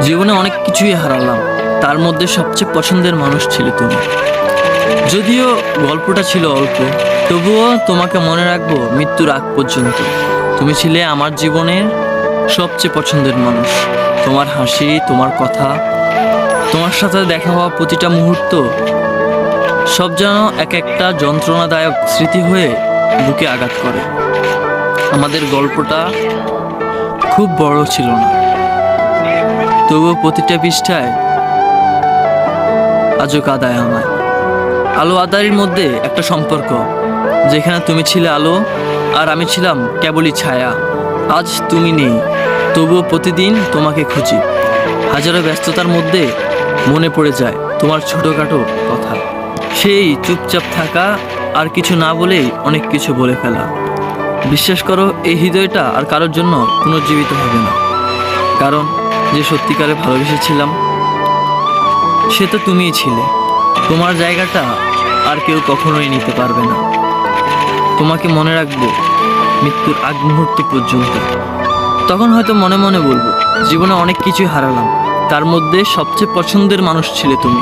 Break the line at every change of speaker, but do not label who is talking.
জীবনে অনেক কিছুই হারালাম, তার মধ্যে সবচেয়ে পছন্দের মানুষ ছিলে তুমি। যদিও গল্পটা ছিল অল্প, তবুও তোমাকে মনে রাখবো মৃত্যুর আগ পর্যন্ত। তুমি ছিলে আমার জীবনের সবচেয়ে পছন্দের মানুষ। তোমার হাসি, তোমার কথা, তোমার সাথে দেখা হওয়া প্রতিটা মুহূর্ত সব যেন এক একটা যন্ত্রণাদায়ক স্মৃতি হয়ে বুকে আঘাত করে। আমাদের গল্পটা খুব বড় ছিল না, তবুও প্রতিটা পৃষ্ঠায় আজও কাঁদায় আমায়। আলো আঁধারির মধ্যে একটা সম্পর্ক, যেখানে তুমি ছিলে আলো আর আমি ছিলাম কেবলই ছায়া। আজ তুমি নেই, তবুও প্রতিদিন তোমাকে খুঁজি। হাজারো ব্যস্ততার মধ্যে মনে পড়ে যায় তোমার ছোটোখাটো কথা, সেই চুপচাপ থাকা আর কিছু না বলেই অনেক কিছু বলে ফেলা। বিশ্বাস করো, এই হৃদয়টা আর কারোর জন্য পুনর্জীবিত হবে না, কারণ যে সত্যিকারে ভালোবেসেছিলাম সে তো তুমিই ছিলে। তোমার জায়গাটা আর কেউ কখনোই নিতে পারবে না। তোমাকে মনে রাখবো মৃত্যুর আগ মুহূর্ত পর্যন্ত। তখন হয়তো মনে মনে বলবো, জীবনে অনেক কিছুই হারালাম, তার মধ্যে সবচেয়ে পছন্দের মানুষ ছিলে তুমি।